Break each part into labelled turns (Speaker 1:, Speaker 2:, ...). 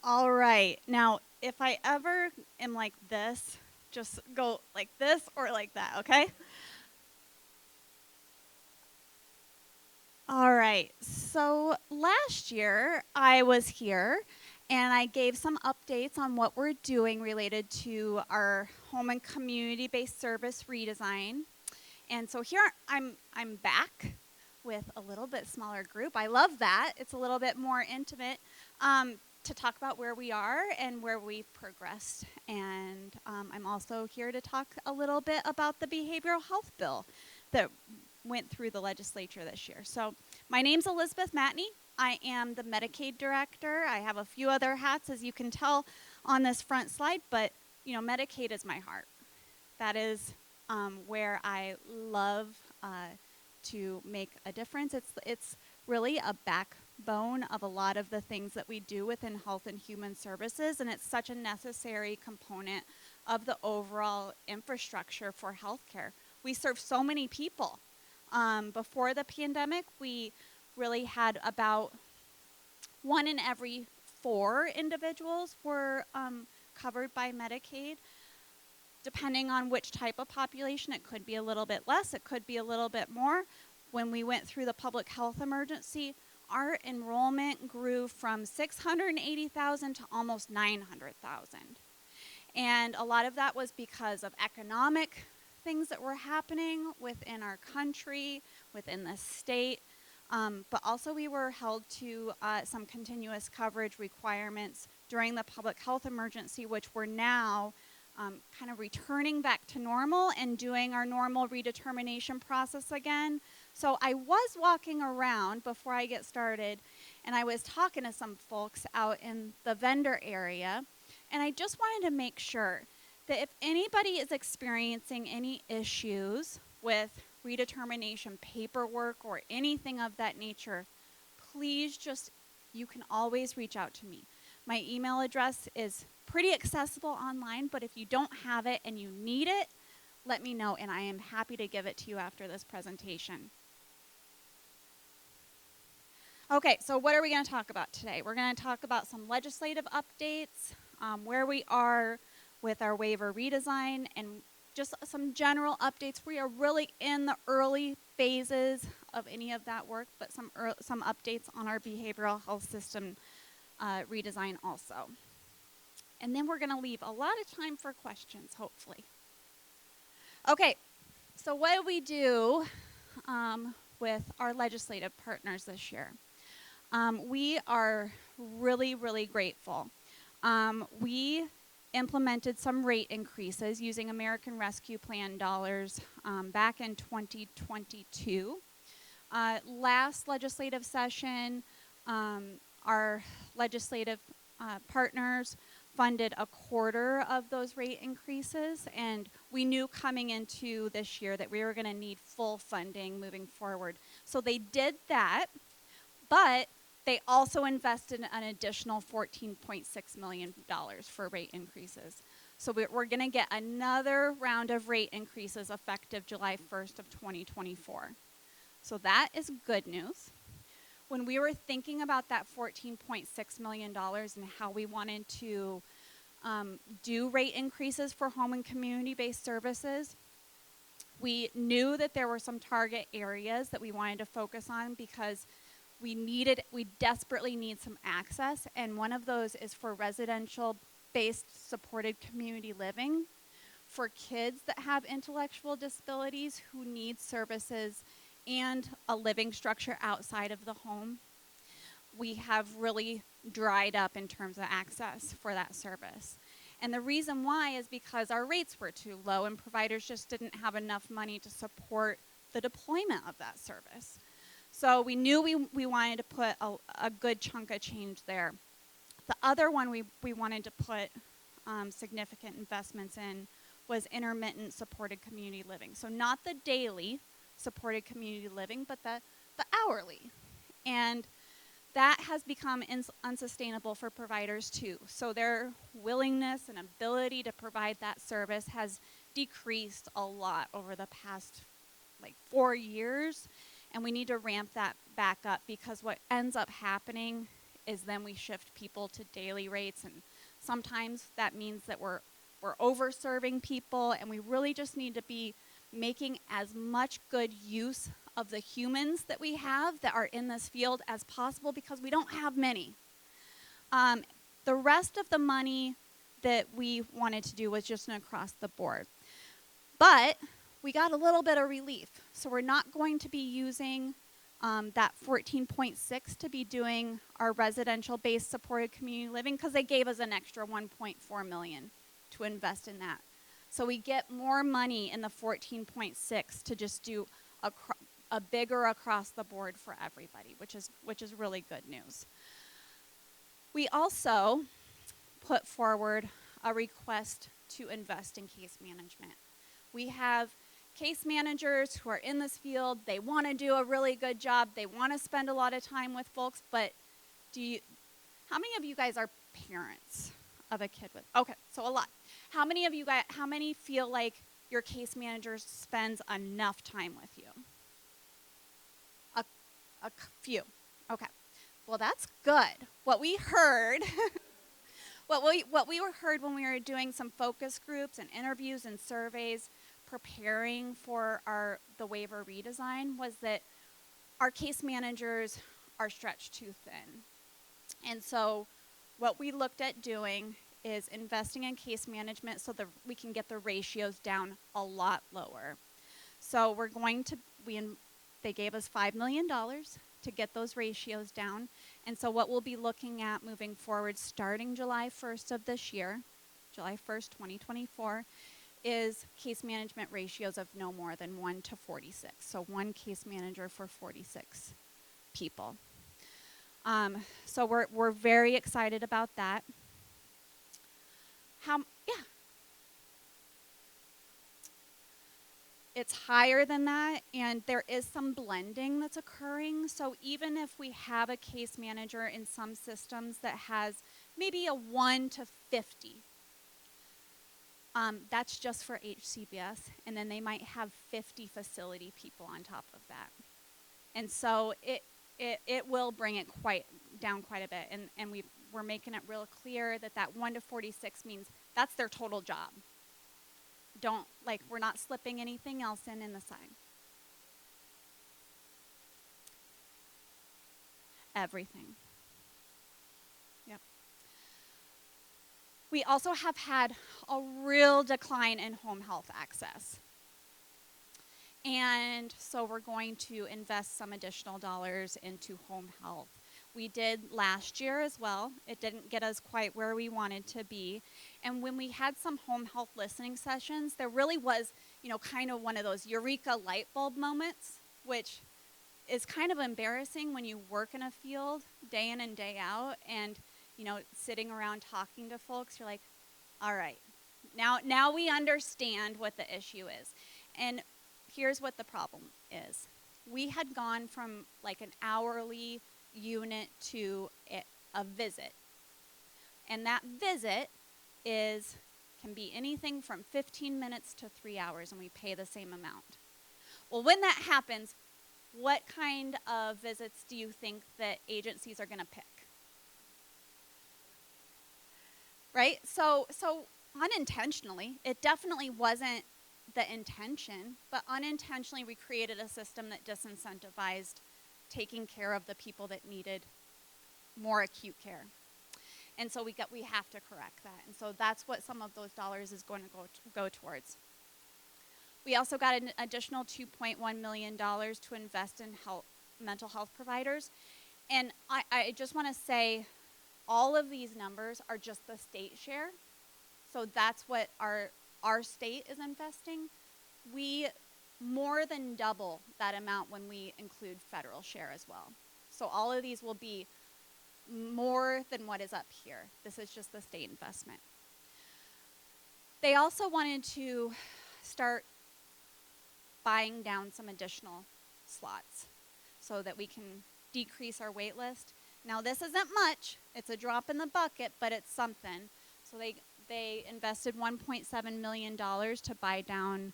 Speaker 1: All right. Now, if I ever am like this, just go like this or like that, okay? All right. So last year I was here and I gave some updates on what we're doing related to our home and community-based service redesign. And so here I'm back with a little bit smaller group. I love that. It's a little bit more intimate to talk about where we are and where we've progressed. And I'm also here to talk a little bit about the behavioral health bill that went through the legislature this year. So my name's Elizabeth Matney. I am the Medicaid Director. I have a few other hats, as you can tell on this front slide, but Medicaid is my heart. That is where I love to make a difference. It's really a backbone of a lot of the things that we do within health and human services, and it's such a necessary component of the overall infrastructure for healthcare. We serve so many people. Before the pandemic, we really had about 1 in every 4 individuals were covered by Medicaid. Depending on which type of population, it could be a little bit less, it could be a little bit more. When we went through the public health emergency, our enrollment grew from 680,000 to almost 900,000. And a lot of that was because of economic things that were happening within our country, within the state, but also we were held to some continuous coverage requirements during the public health emergency, which we're now kind of returning back to normal and doing our normal redetermination process again. So I was walking around before I get started, and I was talking to some folks out in the vendor area, and I just wanted to make sure that if anybody is experiencing any issues with redetermination paperwork or anything of that nature, please you can always reach out to me. My email address is pretty accessible online, but if you don't have it and you need it, let me know, and I am happy to give it to you after this presentation. Okay, so what are we going to talk about today? We're going to talk about some legislative updates, where we are with our waiver redesign, and just some general updates. We are really in the early phases of any of that work, but some updates on our behavioral health system redesign also. And then we're going to leave a lot of time for questions, hopefully. Okay, so what do we do with our legislative partners this year? We are really, really grateful. We implemented some rate increases using American Rescue Plan dollars back in 2022. Last legislative session, our legislative partners funded a quarter of those rate increases, and we knew coming into this year that we were going to need full funding moving forward. So they did that, but they also invested an additional $14.6 million for rate increases. So we're going to get another round of rate increases effective July 1st of 2024. So that is good news. When we were thinking about that $14.6 million and how we wanted to do rate increases for home and community-based services, we knew that there were some target areas that we wanted to focus on because we desperately need some access, and one of those is for residential-based supported community living for kids that have intellectual disabilities who need services and a living structure outside of the home. We have really dried up in terms of access for that service. And the reason why is because our rates were too low and providers just didn't have enough money to support the deployment of that service. So we knew we wanted to put a good chunk of change there. The other one we wanted to put significant investments in was intermittent supported community living. So not the daily supported community living, but the hourly. And that has become unsustainable for providers too. So their willingness and ability to provide that service has decreased a lot over the past 4 years. And we need to ramp that back up because what ends up happening is then we shift people to daily rates, and sometimes that means that we're over-serving people, and we really just need to be making as much good use of the humans that we have that are in this field as possible, because we don't have many. The rest of the money that we wanted to do was just an across the board. But we got a little bit of relief. So we're not going to be using that 14.6 to be doing our residential-based supported community living, because they gave us an extra 1.4 million to invest in that. So we get more money in the 14.6 to just do a bigger across the board for everybody, which is really good news. We also put forward a request to invest in case management. We have case managers who are in this field. They want to do a really good job. They want to spend a lot of time with folks, but how many of you guys are parents of a kid with? Okay, so a lot. How many feel like your case manager spends enough time with you? A few. Okay. Well, that's good. What we heard, what we heard when we were doing some focus groups and interviews and surveys preparing for the waiver redesign, was that our case managers are stretched too thin. And so what we looked at doing is investing in case management so that we can get the ratios down a lot lower. So we're going to, they gave us $5 million to get those ratios down. And so what we'll be looking at moving forward, starting July 1st of this year, July 1st, 2024, is case management ratios of no more than 1 to 46. So one case manager for 46 people. So we're very excited about that. It's higher than that, and there is some blending that's occurring. So even if we have a case manager in some systems that has maybe a 1 to 50, that's just for HCBS, and then they might have 50 facility people on top of that. And so it will bring it down quite a bit, and we're making it real clear that 1 to 46 means that's their total job. We're not slipping anything else in the side. Everything. Yep. We also have had a real decline in home health access. And so we're going to invest some additional dollars into home health. We did last year as well. It didn't get us quite where we wanted to be. And when we had some home health listening sessions, there really was, kind of one of those eureka light bulb moments, which is kind of embarrassing when you work in a field day in and day out, and, sitting around talking to folks, you're like, all right, now we understand what the issue is. And here's what the problem is. We had gone from like an hourly unit to a visit. And that visit can be anything from 15 minutes to 3 hours, and we pay the same amount. Well, when that happens, what kind of visits do you think that agencies are going to pick? Right? So unintentionally, it definitely wasn't the intention, but unintentionally we created a system that disincentivized taking care of the people that needed more acute care. And so we have to correct that. And so that's what some of those dollars is going to go towards. We also got an additional $2.1 million to invest in mental health providers. And I just want to say all of these numbers are just the state share. So that's what our state is investing. We more than double that amount when we include federal share as well. So all of these will be more than what is up here. This is just the state investment. They also wanted to start buying down some additional slots so that we can decrease our wait list. Now this isn't much, it's a drop in the bucket, but it's something. So they invested $1.7 million to buy down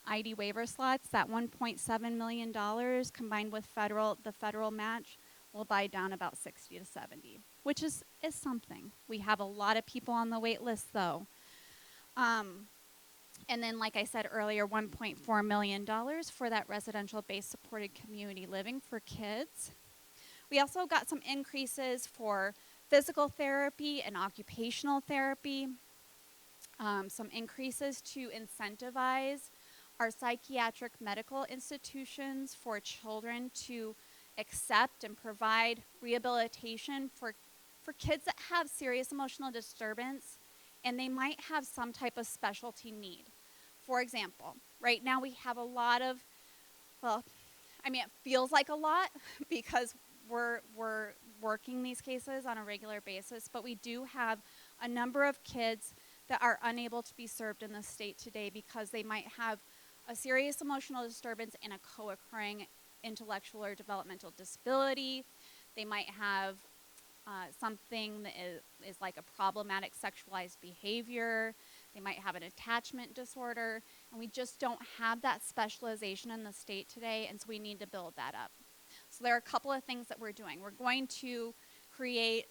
Speaker 1: ID waiver slots. That $1.7 million combined with the federal match will buy down about 60 to 70, which is something. We have a lot of people on the wait list, though. And then, like I said earlier, $1.4 million for that residential-based supported community living for kids. We also got some increases for physical therapy and occupational therapy, some increases to incentivize our psychiatric medical institutions for children to accept and provide rehabilitation for kids that have serious emotional disturbance and they might have some type of specialty need. For example, right now we have a lot of, well, I mean, it feels like a lot because we're working these cases on a regular basis, but we do have a number of kids that are unable to be served in the state today because they might have a serious emotional disturbance and a co-occurring intellectual or developmental disability. They might have something that is like a problematic sexualized behavior. They might have an attachment disorder, and we just don't have that specialization in the state today, and so we need to build that up. So there are a couple of things that we're doing. We're going to create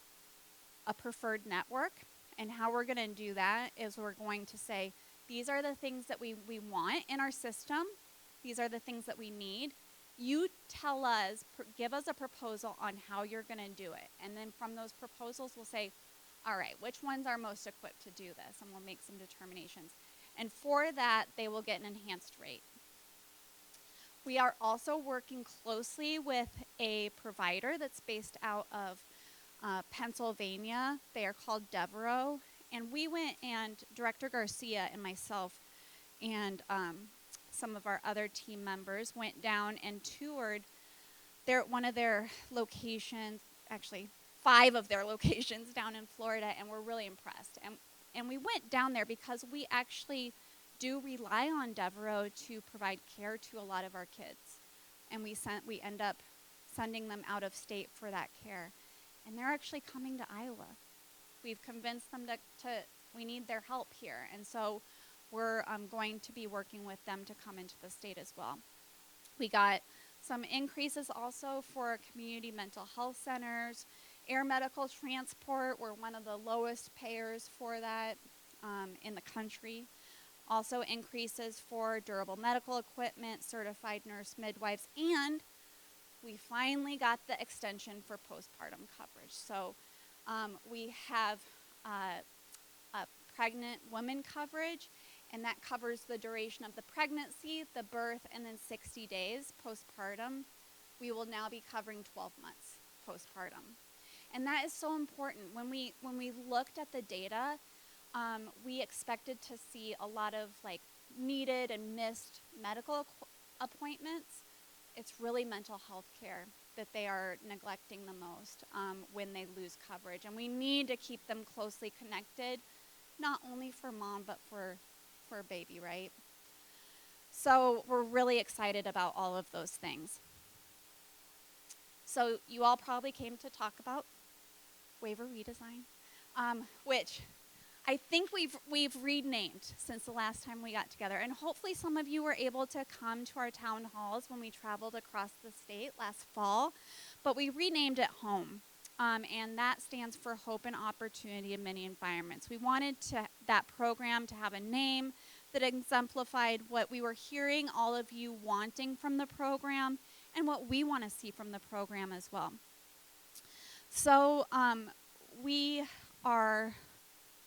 Speaker 1: a preferred network, and how we're going to do that is we're going to say, these are the things that we want in our system. These are the things that we need. You tell us, give us a proposal on how you're going to do it. And then from those proposals, we'll say, all right, which ones are most equipped to do this? And we'll make some determinations. And for that, they will get an enhanced rate. We are also working closely with a provider that's based out of Pennsylvania. They are called Devereaux. And we went, and Director Garcia and myself and some of our other team members went down and toured one of their locations, actually 5 of their locations down in Florida, and we're really impressed. And we went down there because we actually do rely on Devereaux to provide care to a lot of our kids. And we end up sending them out of state for that care. And they're actually coming to Iowa. We've convinced them we need their help here. And so we're going to be working with them to come into the state as well. We got some increases also for community mental health centers. Air medical transport, we're one of the lowest payers for that in the country. Also increases for durable medical equipment, certified nurse midwives, and we finally got the extension for postpartum coverage. So we have a pregnant woman coverage, and that covers the duration of the pregnancy, the birth, and then 60 days postpartum. We will now be covering 12 months postpartum. And that is so important. When we looked at the data, we expected to see a lot of like needed and missed medical appointments. It's really mental health care that they are neglecting the most when they lose coverage. And we need to keep them closely connected, not only for mom, but for baby, right? So we're really excited about all of those things. So you all probably came to talk about waiver redesign, which I think we've renamed since the last time we got together. And hopefully some of you were able to come to our town halls when we traveled across the state last fall. But we renamed it HOME. And that stands for Hope and Opportunity in Many Environments. We wanted that program to have a name that exemplified what we were hearing all of you wanting from the program and what we want to see from the program as well. So we are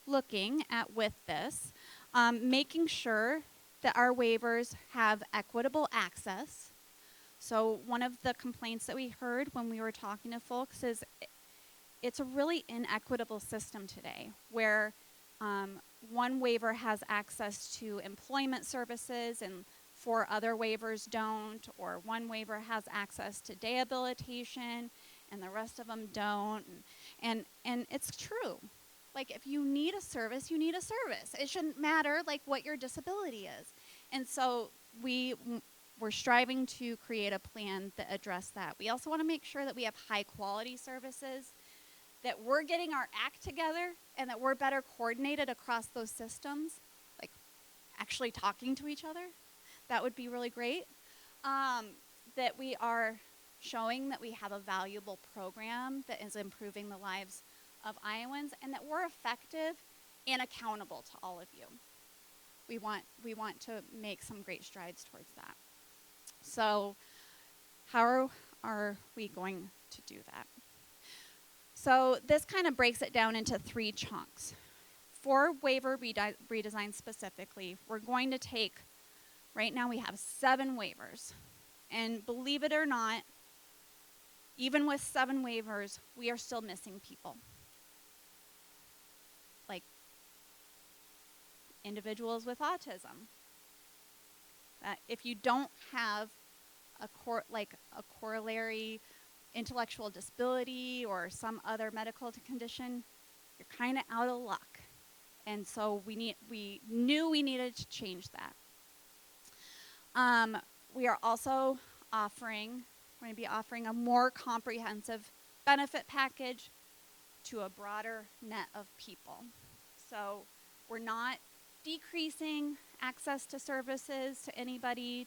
Speaker 1: looking at, with this, making sure that our waivers have equitable access. So one of the complaints that we heard when we were talking to folks is it's a really inequitable system today where one waiver has access to employment services and 4 other waivers don't, or one waiver has access to day habilitation and the rest of them don't. And it's true. Like, if you need a service, you need a service. It shouldn't matter, like, what your disability is. And so we're striving to create a plan that address that. We also want to make sure that we have high-quality services, that we're getting our act together, and that we're better coordinated across those systems, like actually talking to each other. That would be really great. That we are showing that we have a valuable program that is improving the lives of Iowans and that we're effective and accountable to all of you. We want to make some great strides towards that. So how are we going to do that? So this kind of breaks it down into 3 chunks. For waiver redesign specifically, we're going to take, right now we have 7 waivers. And believe it or not, even with 7 waivers, we are still missing people. Like individuals with autism. If you don't have a corollary intellectual disability or some other medical condition, you're kind of out of luck. And so we knew we needed to change that. We are also going to be offering a more comprehensive benefit package to a broader net of people. So we're not decreasing access to services to anybody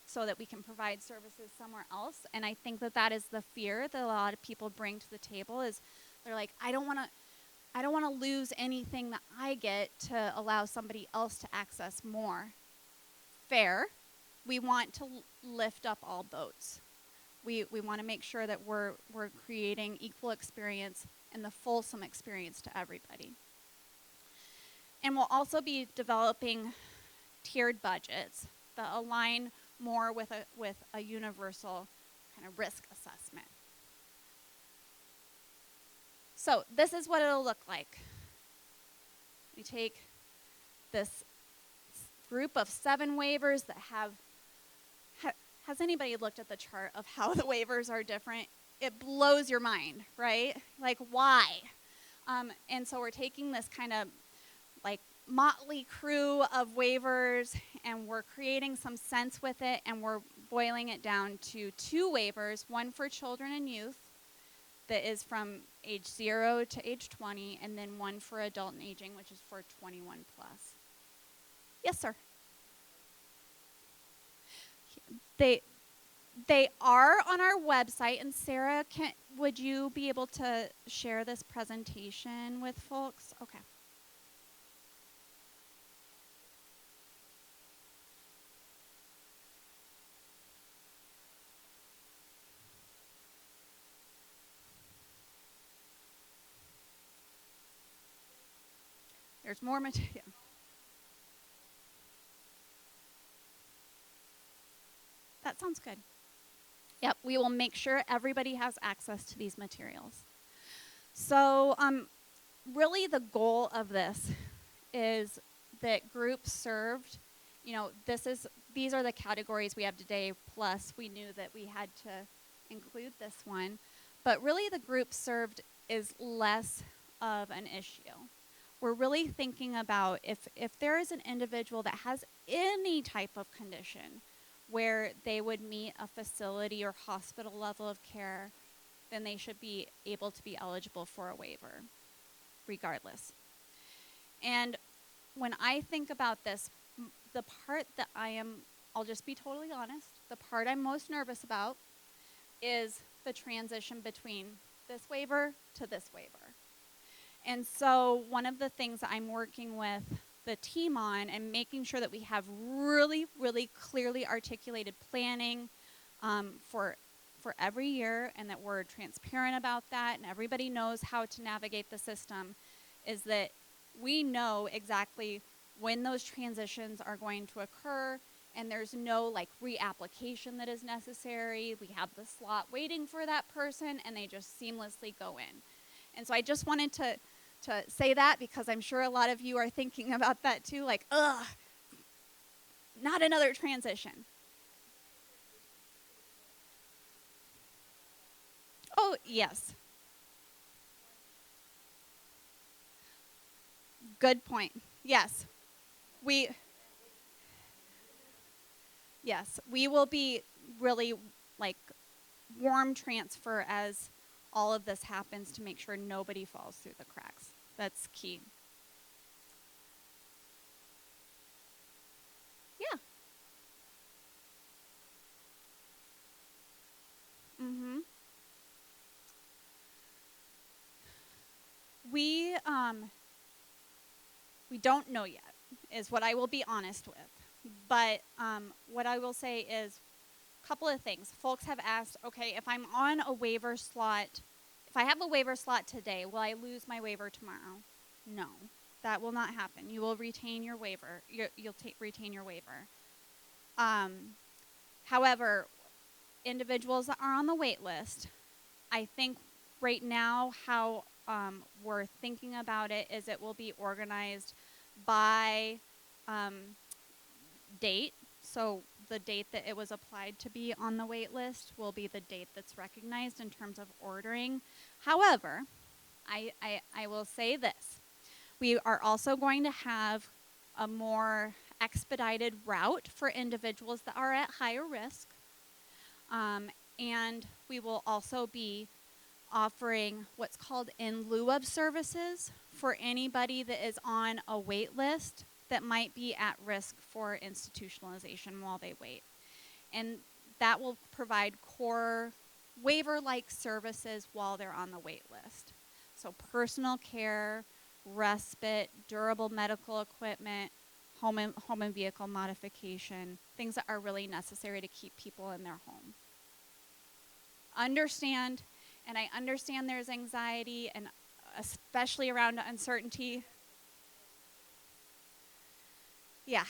Speaker 1: so that we can provide services somewhere else. And I think that is the fear that a lot of people bring to the table is they're like, I don't want to lose anything that I get to allow somebody else to access more. Fair. We want to lift up all boats. We want to make sure that we're creating equal experience and the fulsome experience to everybody. And we'll also be developing tiered budgets that align more with a universal kind of risk assessment. So this is what it'll look like. We take this group of 7 waivers that has anybody looked at the chart of how the waivers are different? It blows your mind, right? Like, why? And so we're taking this kind of like motley crew of waivers and we're creating some sense with it, and we're boiling it down to 2 waivers, one for children and youth that is from age 0 to age 20, and then one for adult and aging, which is for 21 plus. Yes, sir. They are on our website, and Sarah, would you be able to share this presentation with folks? Okay. There's more material. That sounds good. Yep, we will make sure everybody has access to these materials. So really the goal of this is that groups served, these are the categories we have today, plus we knew that we had to include this one. But really the group served is less of an issue. We're really thinking about if there is an individual that has any type of condition where they would meet a facility or hospital level of care, then they should be able to be eligible for a waiver, regardless. And when I think about this, the part that I'll just be totally honest, the part I'm most nervous about is the transition between this waiver to this waiver. And so one of the things that I'm working with the team on and making sure that we have really, really clearly articulated planning for every year, and that we're transparent about that and everybody knows how to navigate the system, is that we know exactly when those transitions are going to occur, and there's no like reapplication that is necessary. We have the slot waiting for that person and they just seamlessly go in. And so I just wanted to say that, because I'm sure a lot of you are thinking about that too, like, ugh, not another transition. Oh, yes. Good point. Yes. We will be really like warm transfer as all of this happens to make sure nobody falls through the cracks. That's key. Yeah. we don't know yet, is what I will be honest with. But what I will say is a couple of things. Folks have asked, okay, if I'm on a waiver slot, if I have a waiver slot today, will I lose my waiver tomorrow? No, that will not happen. You will retain your waiver. You'll retain your waiver. However, individuals that are on the wait list, I think right now how we're thinking about it is it will be organized by date. So the date that it was applied to be on the wait list will be the date that's recognized in terms of ordering. However, I will say this. We are also going to have a more expedited route for individuals that are at higher risk. And we will also be offering what's called in lieu of services for anybody that is on a wait list that might be at risk for institutionalization while they wait. And that will provide core waiver-like services while they're on the wait list. So personal care, respite, durable medical equipment, home and vehicle modification, things that are really necessary to keep people in their home. Understand, and I understand there's anxiety, and especially around uncertainty. Yeah.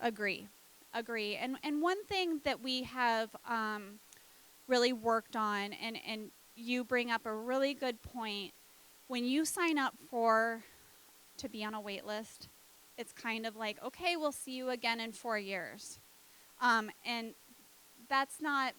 Speaker 1: Agree. And one thing that we have really worked on, and you bring up a really good point, when you sign up to be on a wait list, it's kind of like, okay, we'll see you again in 4 years. And that's not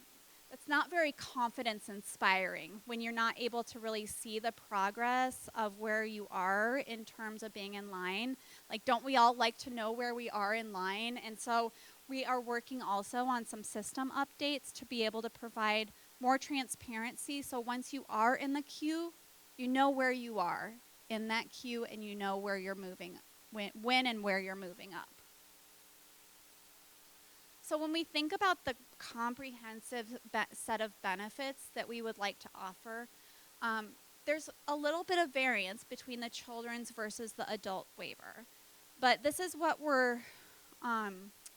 Speaker 1: very confidence inspiring when you're not able to really see the progress of where you are in terms of being in line. Like, don't we all like to know where we are in line? And so we are working also on some system updates to be able to provide more transparency. So once you are in the queue, you know where you are in that queue, and you know where you're moving, when and where you're moving up. So when we think about the comprehensive set of benefits that we would like to offer, there's a little bit of variance between the children's versus the adult waiver. But this is what we're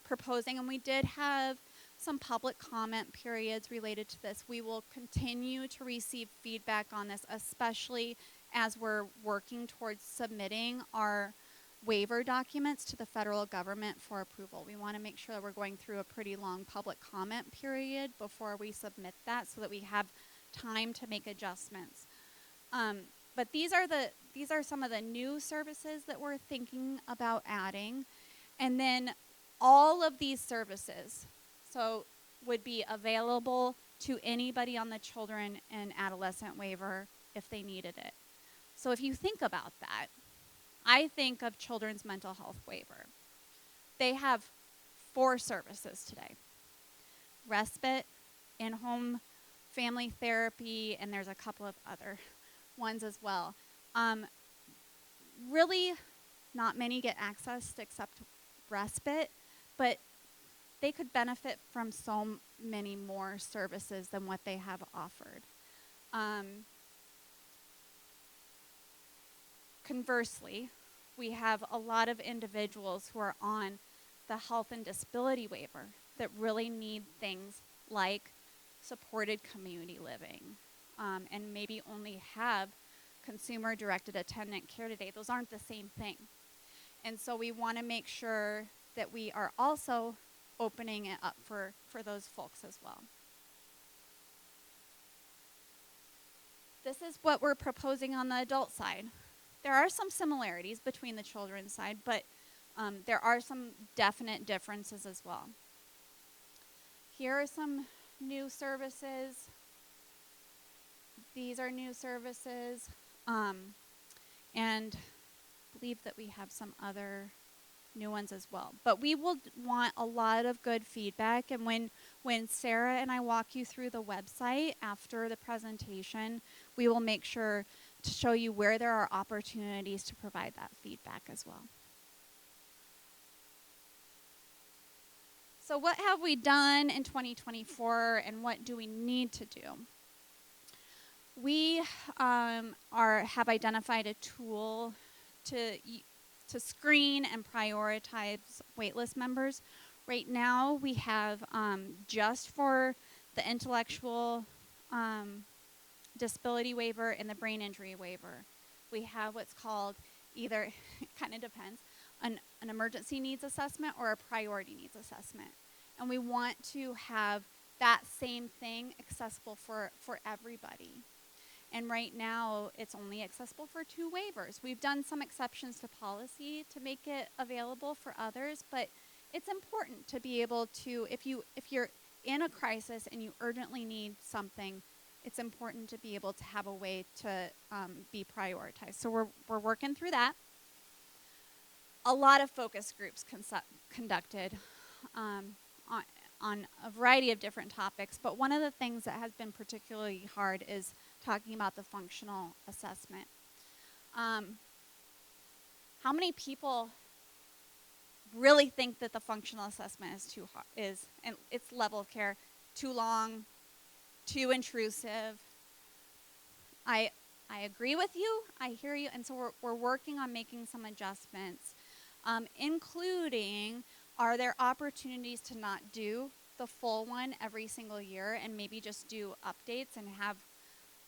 Speaker 1: proposing, and we did have some public comment periods related to this. We will continue to receive feedback on this, especially as we're working towards submitting our waiver documents to the federal government for approval. We want to make sure that we're going through a pretty long public comment period before we submit that, so that we have time to make adjustments. But these are some of the new services that we're thinking about adding. And then all of these services would be available to anybody on the children and adolescent waiver if they needed it. So if you think about that, I think of children's mental health waiver. They have 4 services today: respite, in-home family therapy, and there's a couple of other ones as well. Really, not many get access except respite, but they could benefit from so many more services than what they have offered. Conversely, we have a lot of individuals who are on the health and disability waiver that really need things like supported community living, and maybe only have consumer-directed attendant care today. Those aren't the same thing. And so we want to make sure that we are also opening it up for those folks as well. This is what we're proposing on the adult side. There are some similarities between the children's side, but there are some definite differences as well. Here are some new services. These are new services. And I believe that we have some other new ones as well. But we will want a lot of good feedback. And when Sarah and I walk you through the website after the presentation, we will make sure to show you where there are opportunities to provide that feedback as well. So what have we done in 2024, and what do we need to do? We have identified a tool to screen and prioritize waitlist members. Right now, we have just for the intellectual disability waiver and the brain injury waiver, we have what's called either, it kind of depends, an emergency needs assessment or a priority needs assessment. And we want to have that same thing accessible for everybody. And right now, it's only accessible for 2 waivers. We've done some exceptions to policy to make it available for others, but it's important to be able to, if you're in a crisis and you urgently need something, it's important to be able to have a way to be prioritized. So we're working through that. A lot of focus groups conducted on a variety of different topics, but one of the things that has been particularly hard is talking about the functional assessment. How many people really think that the functional assessment is too hard, and its level of care too long, too intrusive? I agree with you. I hear you, and so we're working on making some adjustments, including, are there opportunities to not do the full one every single year and maybe just do updates and have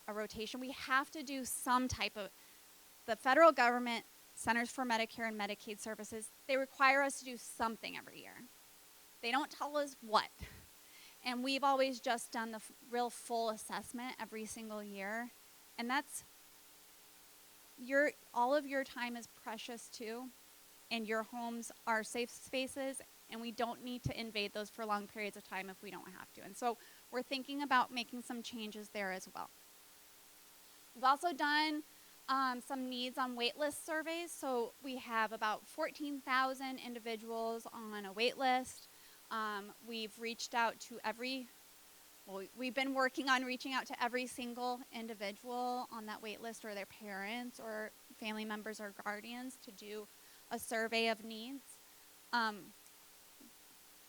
Speaker 1: a rotation? We have to do some type of, the federal government, Centers for Medicare and Medicaid Services, they require us to do something every year. They don't tell us what. And we've always just done the real full assessment every single year. And that's, all of your time is precious too. And your homes are safe spaces, and we don't need to invade those for long periods of time if we don't have to. And so we're thinking about making some changes there as well. We've also done some needs on waitlist surveys. So we have about 14,000 individuals on a wait list. We've reached out to we've been working on reaching out to every single individual on that wait list, or their parents or family members or guardians, to do a survey of needs.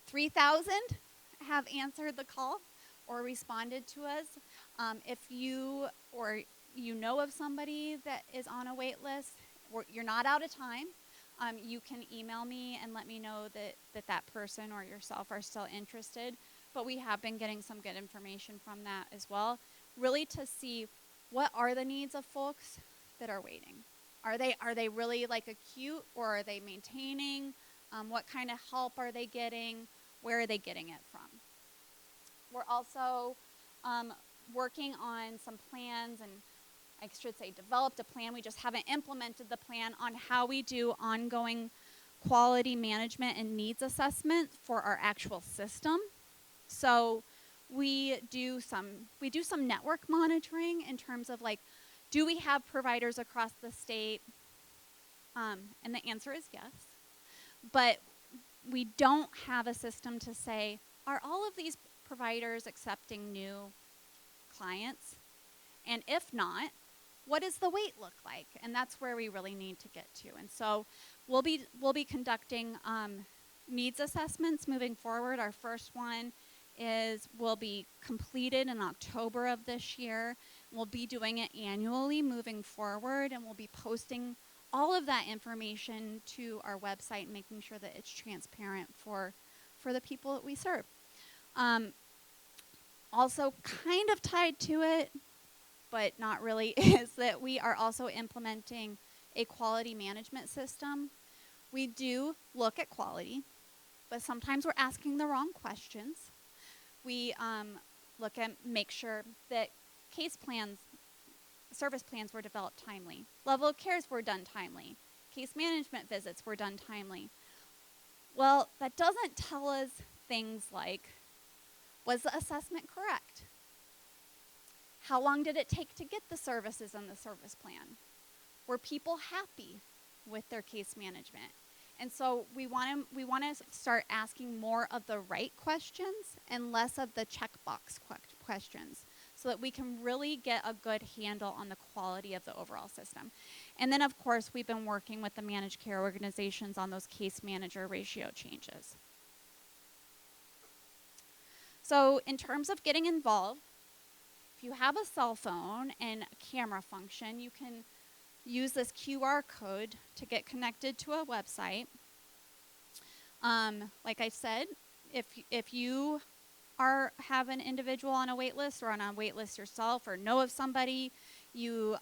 Speaker 1: 3,000 have answered the call or responded to us. If you know of somebody that is on a wait list, you're not out of time, you can email me and let me know that person or yourself are still interested. But we have been getting some good information from that as well, really to see what are the needs of folks that are waiting. Are they really like acute, or are they maintaining? What kind of help are they getting? Where are they getting it from? We're also working on some plans, and I should say developed a plan. We just haven't implemented the plan on how we do ongoing quality management and needs assessment for our actual system. So we do some network monitoring in terms of, like, do we have providers across the state? And the answer is yes. But we don't have a system to say, are all of these providers accepting new clients? And if not, what does the wait look like? And that's where we really need to get to. And so we'll be conducting needs assessments moving forward. Our first one will be completed in October of this year. We'll be doing it annually moving forward, and we'll be posting all of that information to our website and making sure that it's transparent for the people that we serve. Also kind of tied to it, but not really, is that we are also implementing a quality management system. We do look at quality, but sometimes we're asking the wrong questions. We make sure that case plans, service plans were developed timely. Level of cares were done timely. Case management visits were done timely. Well, that doesn't tell us things like, was the assessment correct? How long did it take to get the services in the service plan? Were people happy with their case management? And so we want to start asking more of the right questions and less of the checkbox questions, so that we can really get a good handle on the quality of the overall system. And then, of course, we've been working with the managed care organizations on those case manager ratio changes. So in terms of getting involved, if you have a cell phone and a camera function, you can use this QR code to get connected to a website. Like I said, if you have an individual on a wait list or on a wait list yourself or know of somebody, you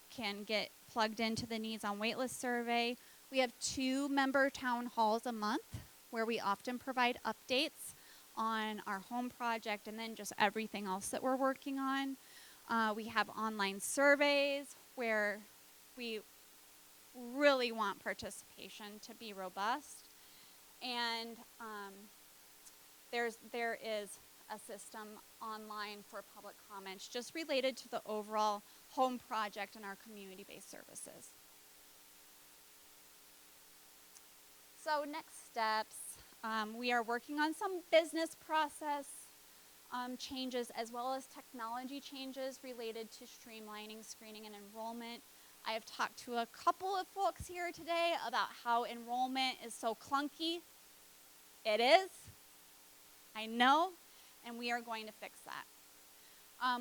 Speaker 1: can get plugged into the Needs on Waitlist survey. We have 2 member town halls a month where we often provide updates on our home project and then just everything else that we're working on. We have online surveys where we really want participation to be robust. And there is a system online for public comments just related to the overall home project and our community-based services. So next steps, we are working on some business process changes as well as technology changes related to streamlining screening and enrollment. I have talked to a couple of folks here today about how enrollment is so clunky. It is, I know, and we are going to fix that.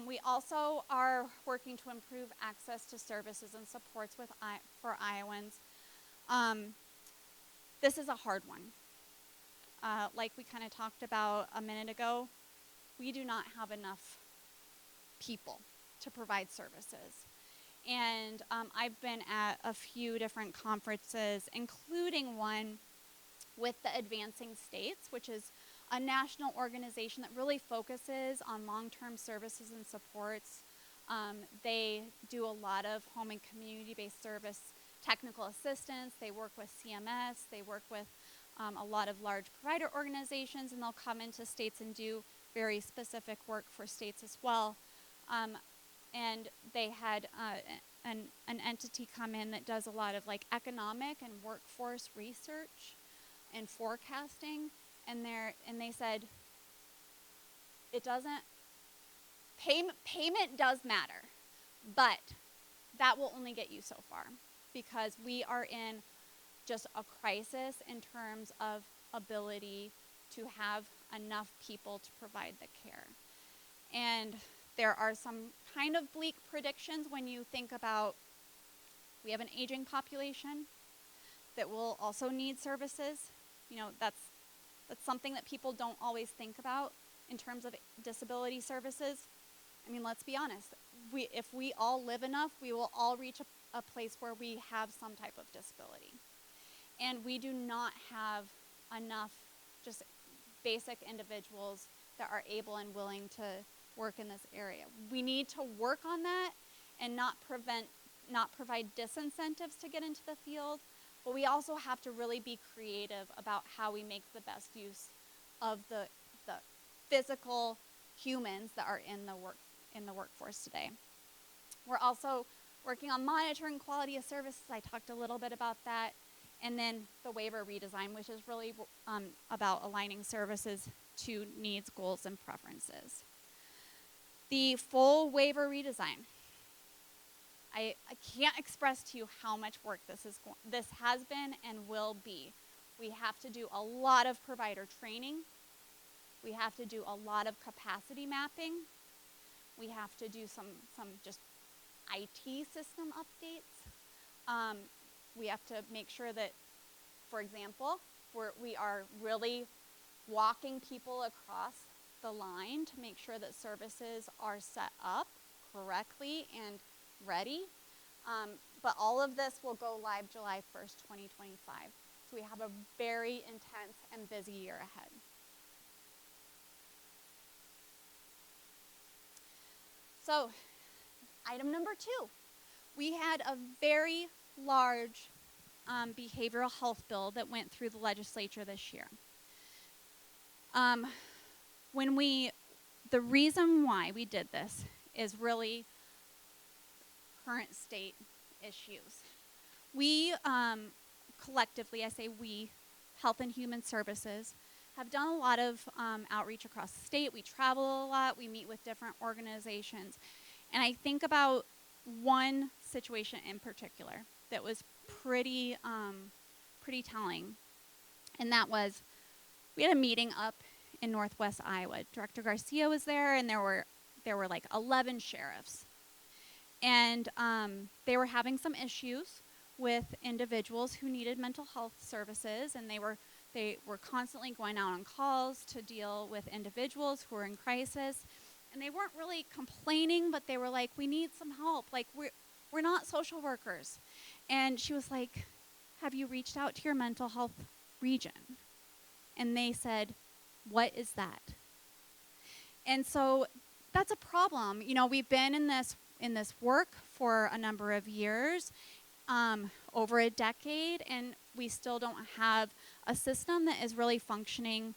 Speaker 1: We also are working to improve access to services and supports for Iowans. This is a hard one. Like we kind of talked about a minute ago, we do not have enough people to provide services. And I've been at a few different conferences, including one with the Advancing States, which is a national organization that really focuses on long-term services and supports. They do a lot of home and community-based service technical assistance. They work with CMS. They work with a lot of large provider organizations, and they'll come into states and do very specific work for states as well. And they had an entity come in that does a lot of like economic and workforce research and forecasting, and they said it doesn't, payment does matter, but that will only get you so far because we are in just a crisis in terms of ability to have enough people to provide the care. And there are some kind of bleak predictions when you think about we have an aging population that will also need services. You know, that's something that people don't always think about in terms of disability services. I mean, let's be honest. If we all live enough, we will all reach a place where we have some type of disability. And we do not have enough just basic individuals that are able and willing to work in this area. We need to work on that and not provide disincentives to get into the field, but we also have to really be creative about how we make the best use of the physical humans that are in the workforce today. We're also working on monitoring quality of services. I talked a little bit about that. And then the waiver redesign, which is really about aligning services to needs, goals, and preferences. The full waiver redesign. I can't express to you how much work this has been and will be. We have to do a lot of provider training. We have to do a lot of capacity mapping. We have to do some just IT system updates. We have to make sure that, for example, we are really walking people across the line to make sure that services are set up correctly and ready. But all of this will go live July 1st, 2025. So we have a very intense and busy year ahead. So, item number 2. We had a very large behavioral health bill that went through the legislature this year. The reason why we did this is really current state issues. We collectively, I say we, Health and Human Services, have done a lot of outreach across the state. We travel a lot. We meet with different organizations. And I think about one situation in particular that was pretty telling. And that was, we had a meeting up in Northwest Iowa. Director Garcia was there, and there were there were like 11 sheriffs. And they were having some issues with individuals who needed mental health services, and they were constantly going out on calls to deal with individuals who were in crisis. And they weren't really complaining, but they were like, we need some help. Like, we're not social workers. And she was like, have you reached out to your mental health region? And they said, what is that? And so that's a problem. You know, we've been in this work for a number of years, over a decade, and we still don't have a system that is really functioning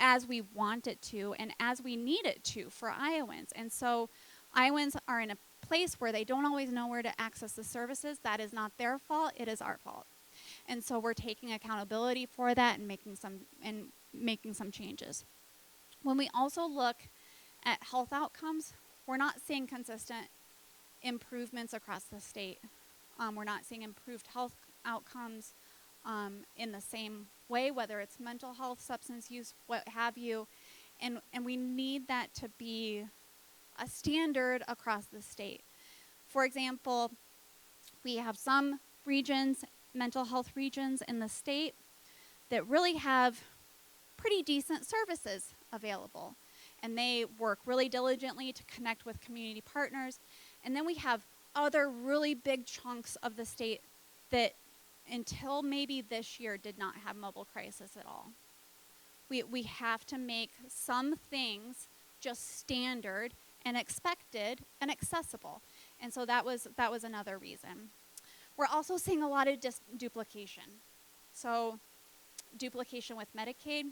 Speaker 1: as we want it to and as we need it to for Iowans. And so Iowans are in a place where they don't always know where to access the services. That is not their fault, it is our fault. And so we're taking accountability for that and making some changes. When we also look at health outcomes, we're not seeing consistent improvements across the state. We're not seeing improved health outcomes in the same way, whether it's mental health, substance use, what have you. And we need that to be a standard across the state. For example, we have some regions, mental health regions in the state, that really have pretty decent services available. And they work really diligently to connect with community partners. And then we have other really big chunks of the state that until maybe this year did not have mobile crisis at all. We have to make some things just standard and expected and accessible. And so that was another reason. We're also seeing a lot of duplication. So duplication with Medicaid,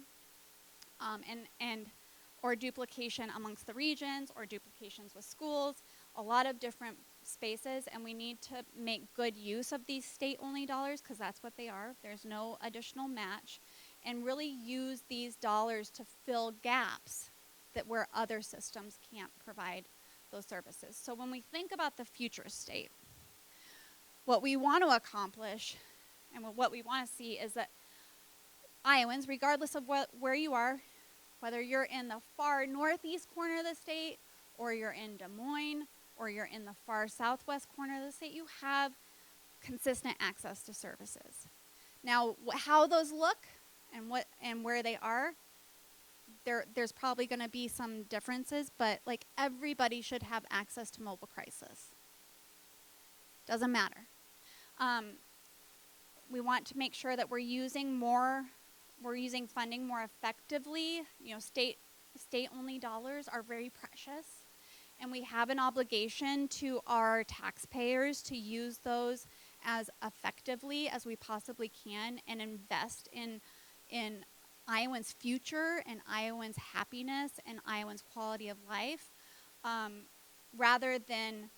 Speaker 1: or duplication amongst the regions, or duplications with schools, a lot of different spaces, and we need to make good use of these state-only dollars, because that's what they are. There's no additional match, and really use these dollars to fill gaps that where other systems can't provide those services. So when we think about the future state, what we want to accomplish and what we want to see is that Iowans, regardless of where you are, whether you're in the far northeast corner of the state, or you're in Des Moines, or you're in the far southwest corner of the state, you have consistent access to services. Now, how those look and where they are, there's probably going to be some differences, but like everybody should have access to mobile crisis. Doesn't matter. We want to make sure that we're using funding more effectively. You know, state-only dollars are very precious, and we have an obligation to our taxpayers to use those as effectively as we possibly can and invest in Iowans' future and Iowans' happiness and Iowans' quality of life, rather than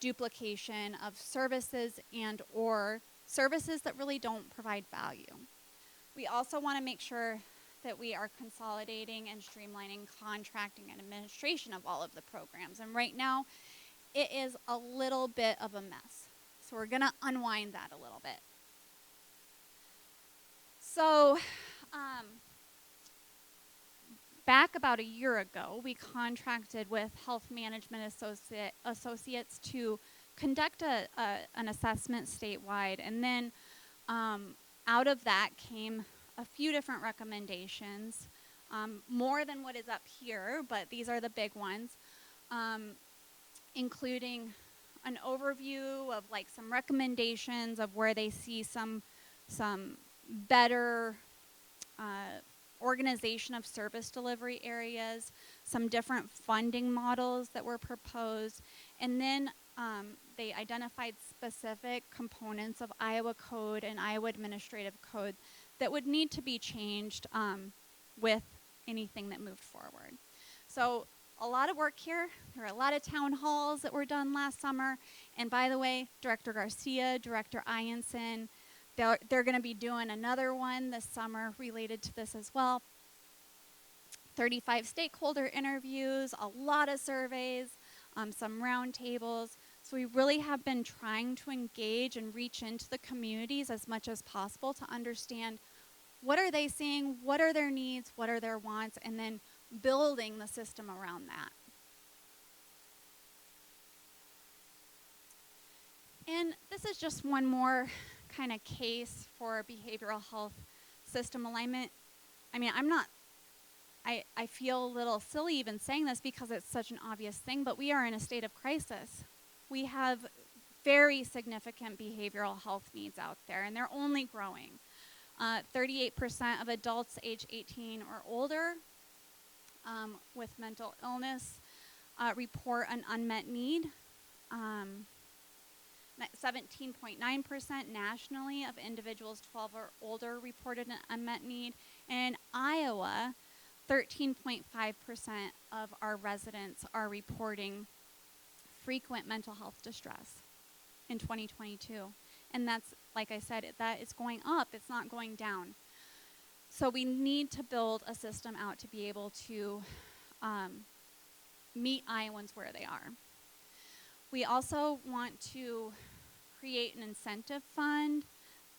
Speaker 1: duplication of services and or services that really don't provide value. We also want to make sure that we are consolidating and streamlining contracting and administration of all of the programs. And right now, it is a little bit of a mess. So we're going to unwind that a little bit. So back about a year ago, we contracted with Health Management Associates to conduct an assessment statewide. And then out of that came a few different recommendations, more than what is up here, but these are the big ones, including an overview of like some recommendations of where they see some better organization of service delivery areas, some different funding models that were proposed, and then they identified specific components of Iowa Code and Iowa Administrative Code that would need to be changed with anything that moved forward. So a lot of work here. There are a lot of town halls that were done last summer. And by the way, Director Garcia, Director Ianson, they're going to be doing another one this summer related to this as well. 35 stakeholder interviews, a lot of surveys, some roundtables. So we really have been trying to engage and reach into the communities as much as possible to understand what are they seeing, what are their needs, what are their wants, and then building the system around that. And this is just one more kind of case for behavioral health system alignment. I mean, I feel a little silly even saying this because it's such an obvious thing, but we are in a state of crisis. We have very significant behavioral health needs out there, and they're only growing. 38% of adults age 18 or older with mental illness report an unmet need. 17.9% nationally of individuals 12 or older reported an unmet need. And in Iowa, 13.5% of our residents are reporting frequent mental health distress in 2022. And that's, like I said, that is going up, it's not going down. So we need to build a system out to be able to meet Iowans where they are. We also want to create an incentive fund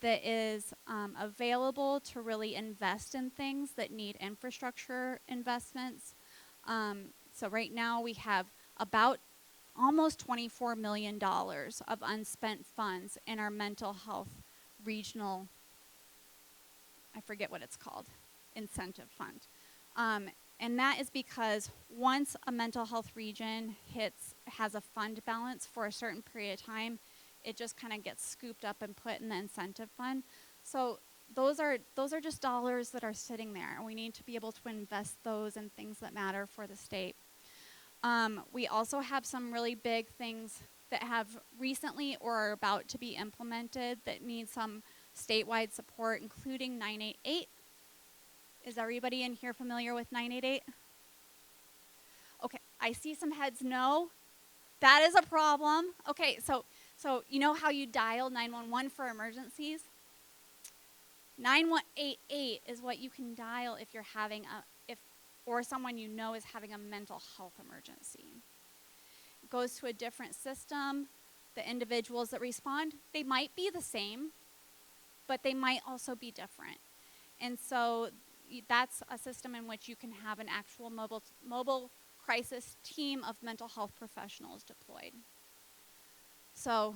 Speaker 1: that is available to really invest in things that need infrastructure investments. So right now we have about almost $24 million of unspent funds in our mental health regional, I forget what it's called, incentive fund. And that is because once a mental health region has a fund balance for a certain period of time, it just kind of gets scooped up and put in the incentive fund. So those are just dollars that are sitting there, and we need to be able to invest those in things that matter for the state. We also have some really big things that have recently or are about to be implemented that need some statewide support, including 988. Is everybody in here familiar with 988? Okay, I see some heads no. That is a problem. Okay, so you know how you dial 911 for emergencies? 9188 is what you can dial if you're having or someone you know is having a mental health emergency. It goes to a different system. The individuals that respond, they might be the same, but they might also be different. And so that's a system in which you can have an actual mobile crisis team of mental health professionals deployed. So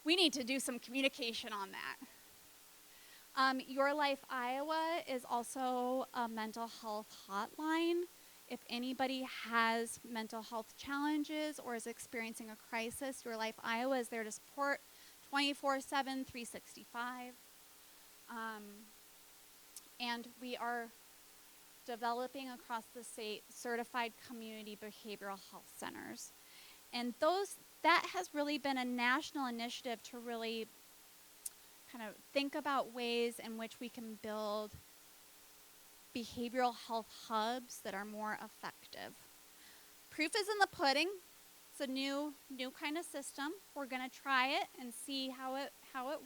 Speaker 1: we need to do some communication on that. Your Life Iowa is also a mental health hotline. If anybody has mental health challenges or is experiencing a crisis, Your Life Iowa is there to support 24/7, 365. And we are developing across the state certified community behavioral health centers. And that has really been a national initiative to really kind of think about ways in which we can build behavioral health hubs that are more effective. Proof is in the pudding. It's a new kind of system. We're going to try it and see how it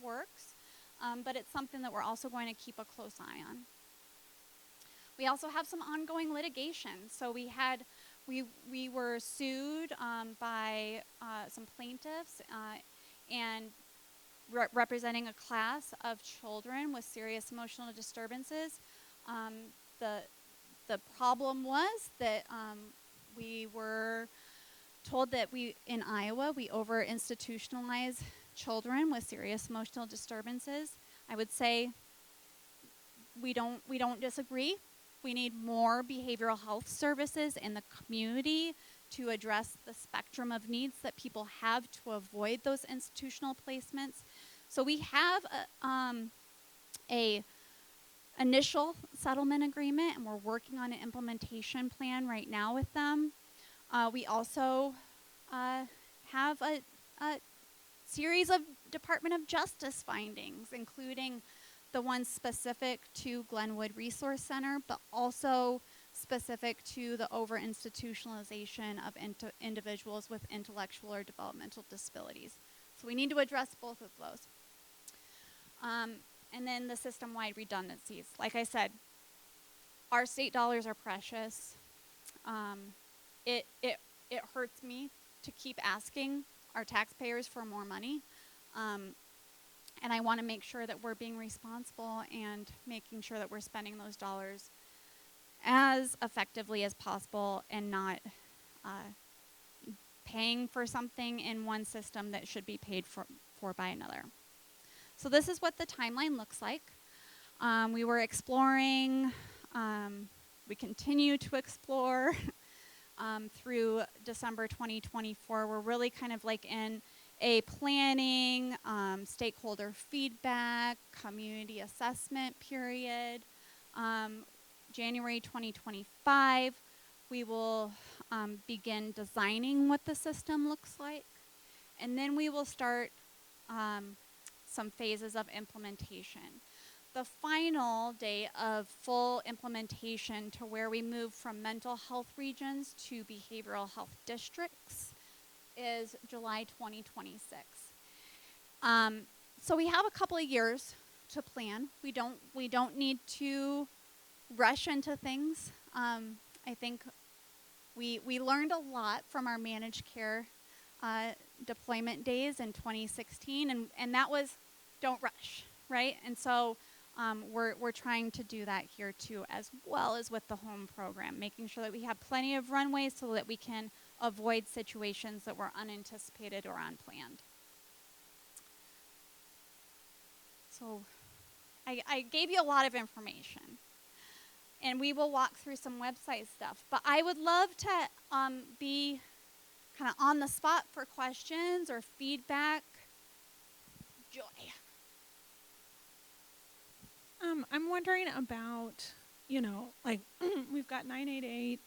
Speaker 1: works, but it's something that we're also going to keep a close eye on. We also have some ongoing litigation. So we were sued by some plaintiffs and representing a class of children with serious emotional disturbances. The problem was that we were told that in Iowa, we over-institutionalize children with serious emotional disturbances. I would say we don't disagree. We need more behavioral health services in the community to address the spectrum of needs that people have to avoid those institutional placements. So we have a initial settlement agreement, and we're working on an implementation plan right now with them. We also have a series of Department of Justice findings, including the ones specific to Glenwood Resource Center, but also specific to the over-institutionalization of individuals with intellectual or developmental disabilities. So we need to address both of those. And then the system-wide redundancies. Like I said, our state dollars are precious. It hurts me to keep asking our taxpayers for more money. And I want to make sure that we're being responsible and making sure that we're spending those dollars as effectively as possible and not paying for something in one system that should be paid for by another. So this is what the timeline looks like. We were exploring, we continue to explore through December 2024. We're really kind of like in a planning, stakeholder feedback, community assessment period. January 2025, we will begin designing what the system looks like. And then we will start some phases of implementation. The final day of full implementation to where we move from mental health regions to behavioral health districts is July 2026. So we have a couple of years to plan. We don't need to rush into things. I think we learned a lot from our managed care deployment days in 2016, and that was don't rush, right? And so we're trying to do that here too, as well as with the home program, making sure that we have plenty of runway so that we can avoid situations that were unanticipated or unplanned. So I gave you a lot of information, and we will walk through some website stuff, but I would love to be kind of on the spot for questions or feedback. Joy.
Speaker 2: I'm wondering about, like we've got 988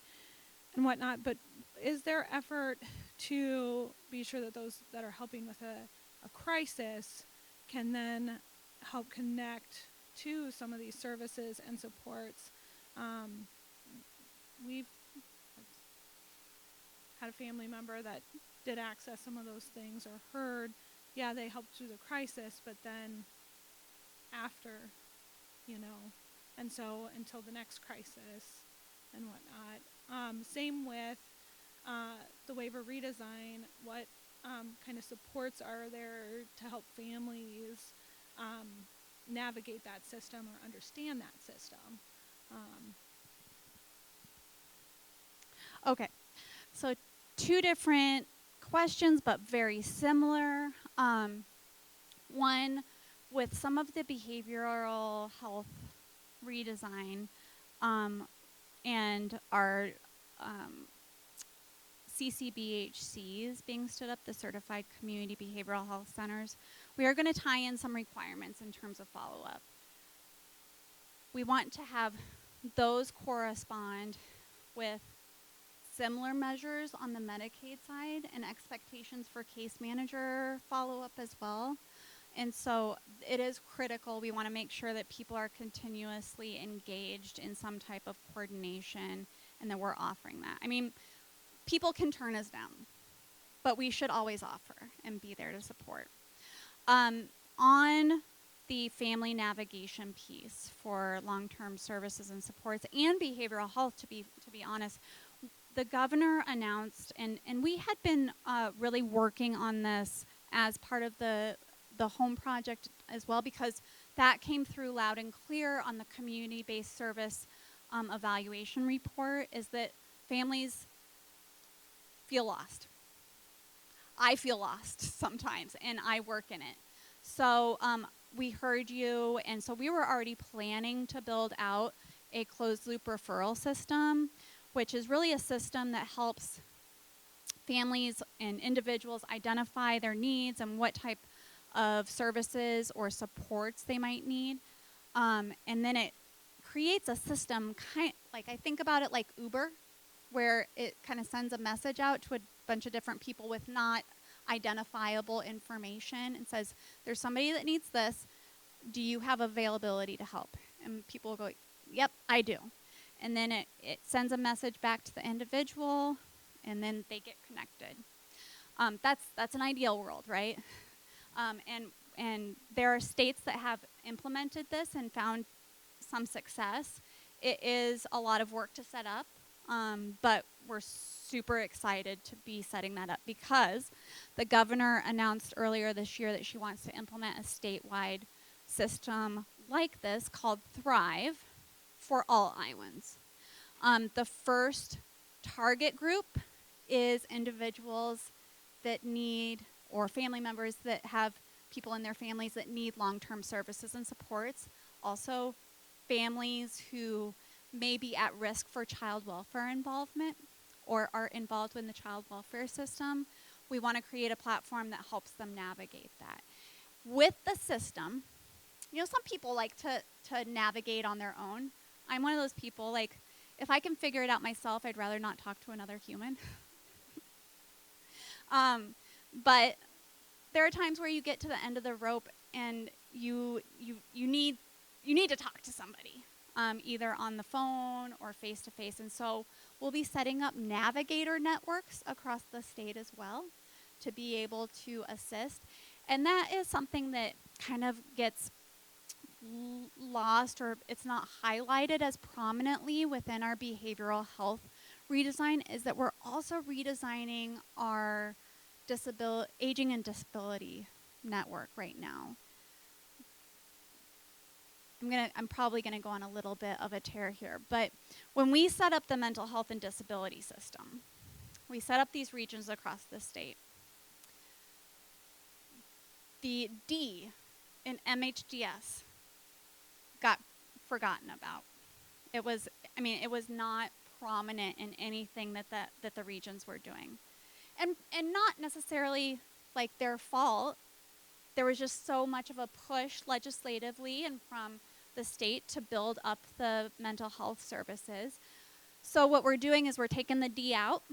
Speaker 2: and whatnot, but is there effort to be sure that those that are helping with a crisis can then help connect to some of these services and supports? We've had a family member that did access some of those things or heard, yeah, they helped through the crisis, but then after, and so until the next crisis and whatnot. Same with the waiver redesign. What kind of supports are there to help families navigate that system or understand that system?
Speaker 1: Okay, so two different questions, but very similar. One, with some of the behavioral health redesign and our CCBHCs being stood up, the Certified Community Behavioral Health Centers, we are going to tie in some requirements in terms of follow-up. We want to have those correspond with similar measures on the Medicaid side and expectations for case manager follow-up as well. And so it is critical. We want to make sure that people are continuously engaged in some type of coordination and that we're offering that. I mean, people can turn us down, but we should always offer and be there to support. On the family navigation piece for long-term services and supports and behavioral health, to be honest, the governor announced, and we had been really working on this as part of the home project as well, because that came through loud and clear on the community-based service evaluation report, is that families feel lost. I feel lost sometimes, and I work in it. So we heard you, and so we were already planning to build out a closed-loop referral system, which is really a system that helps families and individuals identify their needs and what type of services or supports they might need. And then it creates a system, like I think about it like Uber, where it kind of sends a message out to a bunch of different people with not identifiable information and says, there's somebody that needs this. Do you have availability to help? And people will go, yep, I do. And then it sends a message back to the individual, and then they get connected. That's an ideal world, right? And there are states that have implemented this and found some success. It is a lot of work to set up, but we're super excited to be setting that up because the governor announced earlier this year that she wants to implement a statewide system like this called Thrive for all Iowans. The first target group is individuals that need, or family members that have people in their families that need long-term services and supports. Also, families who may be at risk for child welfare involvement or are involved in the child welfare system. We want to create a platform that helps them navigate that. With the system, you know, some people like to navigate on their own. I'm one of those people, like, if I can figure it out myself, I'd rather not talk to another human. But there are times where you get to the end of the rope and you need to talk to somebody, either on the phone or face to face. And so we'll be setting up navigator networks across the state as well to be able to assist. And that is something that kind of gets lost, or it's not highlighted as prominently within our behavioral health redesign, is that we're also redesigning our aging and disability network right now. I'm probably gonna go on a little bit of a tear here, but when we set up the mental health and disability system, we set up these regions across the state. The D in MHDS got forgotten about. It was not prominent in anything that the regions were doing. And not necessarily like their fault. There was just so much of a push legislatively and from the state to build up the mental health services. So what we're doing is we're taking the D out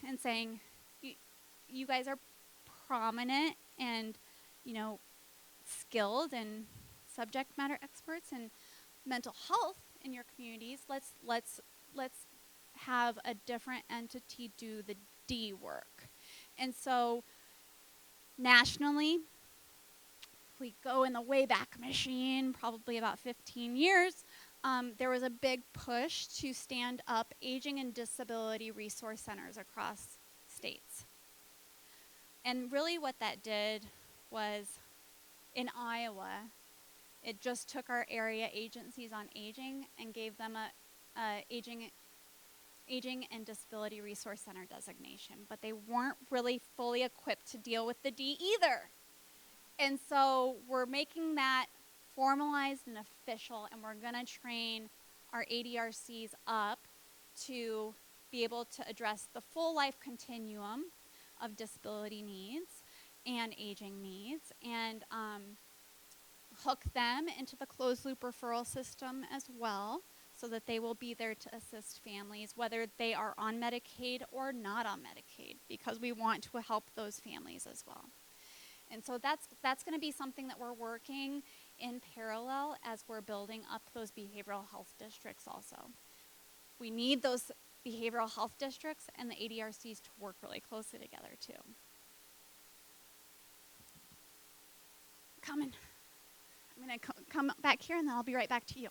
Speaker 1: and saying, you guys are prominent and, you know, skilled and subject matter experts in mental health in your communities. Let's have a different entity do the D work. And so nationally, if we go in the Wayback Machine, probably about 15 years, there was a big push to stand up aging and disability resource centers across states. And really what that did was, in Iowa, it just took our area agencies on aging and gave them a aging and disability resource center designation, but they weren't really fully equipped to deal with the D either. And so we're making that formalized and official, and we're gonna train our ADRCs up to be able to address the full life continuum of disability needs and aging needs, and hook them into the closed loop referral system as well, so that they will be there to assist families, whether they are on Medicaid or not on Medicaid, because we want to help those families as well. And so that's going to be something that we're working in parallel as we're building up those behavioral health districts also. We need those behavioral health districts and the ADRCs to work really closely together too. Coming. I'm going to come back here and then I'll be right back to you.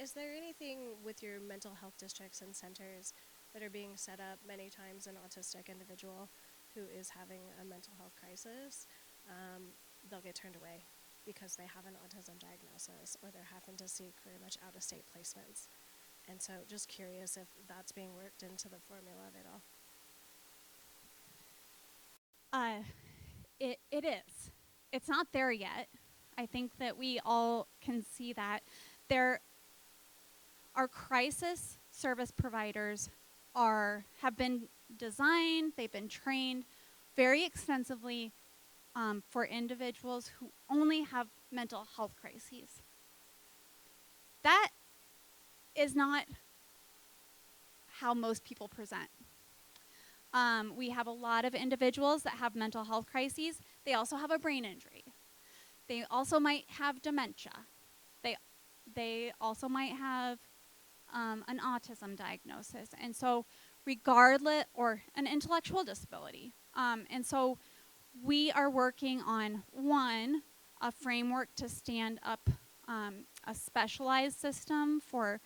Speaker 3: Is there anything with your mental health districts and centers that are being set up? Many times an autistic individual who is having a mental health crisis, they'll get turned away because they have an autism diagnosis, or they're having to seek very much out-of-state placements. And so just curious if that's being worked into the formula of it all.
Speaker 1: It is. It's not there yet. I think that we all can see that. Our crisis service providers have been designed, they've been trained very extensively for individuals who only have mental health crises. That is not how most people present. We have a lot of individuals that have mental health crises. They also have a brain injury. They also might have dementia. They also might have an autism diagnosis. And so regardless, or an intellectual disability. And so we are working on, one, a framework to stand up a specialized system for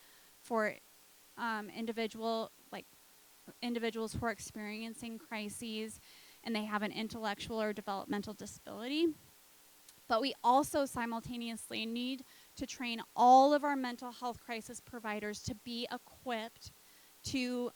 Speaker 1: individuals who are experiencing crises and they have an intellectual or developmental disability. But we also simultaneously need to train all of our mental health crisis providers to be equipped to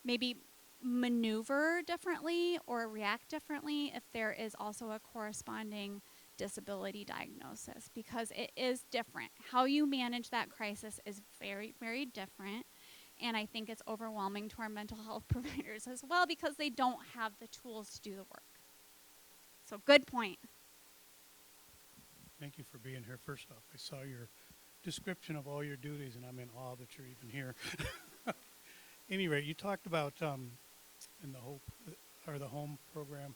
Speaker 1: maybe maneuver differently or react differently if there is also a corresponding disability diagnosis, because it is different. How you manage that crisis is very, very different. And I think it's overwhelming to our mental health providers as well, because they don't have the tools to do the work. So good point.
Speaker 4: Thank you for being here. First off, I saw your description of all your duties, and I'm in awe that you're even here. Any rate, you talked about in the HOPE or the home program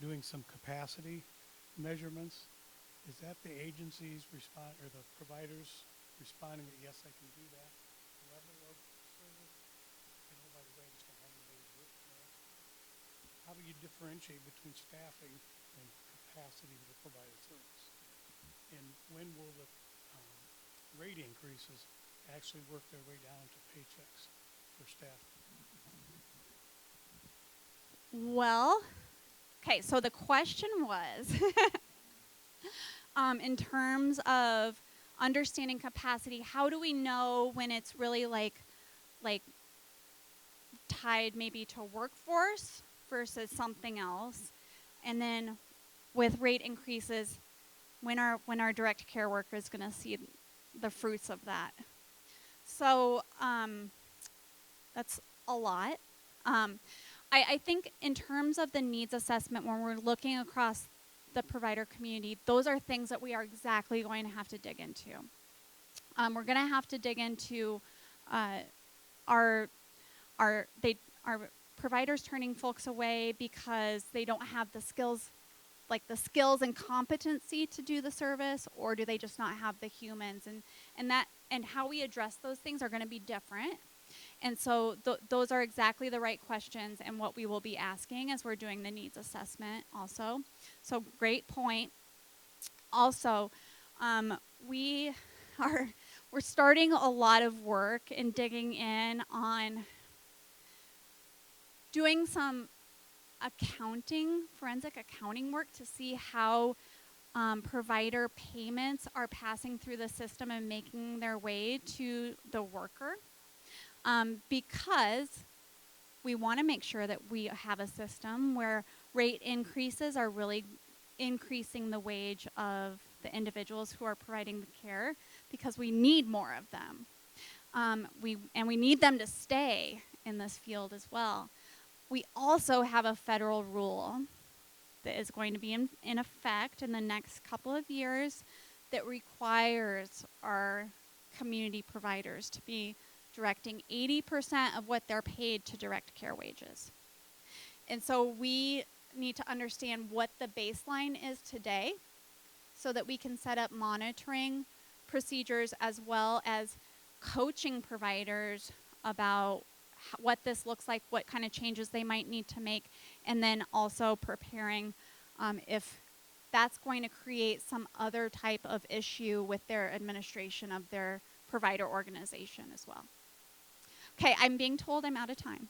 Speaker 4: doing some capacity measurements. Is that the agency's respond or the providers responding that yes, I can do that level of service? I know, by the way, I just don't have anybody's work. How do you differentiate between staffing and capacity to provide a service? And when will the rate increases actually work their way down to paychecks for staff?
Speaker 1: Well, okay, so the question was, in terms of understanding capacity, how do we know when it's really like tied maybe to workforce versus something else? And then with rate increases, when our direct care worker is going to see the fruits of that? So that's a lot. I think in terms of the needs assessment, when we're looking across the provider community, those are things that we are exactly going to have to dig into. We're going to have to dig into our providers turning folks away because they don't have the skills, like the skills and competency to do the service, or do they just not have the humans? And how we address those things are going to be different. And so those are exactly the right questions and what we will be asking as we're doing the needs assessment also. So great point. Also, we're starting a lot of work in digging in on doing some forensic accounting work to see how provider payments are passing through the system and making their way to the worker. Because we want to make sure that we have a system where rate increases are really increasing the wage of the individuals who are providing the care, because we need more of them. We need them to stay in this field as well. We also have a federal rule that is going to be in effect in the next couple of years that requires our community providers to be directing 80% of what they're paid to direct care wages. And so we need to understand what the baseline is today so that we can set up monitoring procedures as well as coaching providers about what this looks like, what kind of changes they might need to make, and then also preparing if that's going to create some other type of issue with their administration of their provider organization as well. Okay, I'm being told I'm out of time.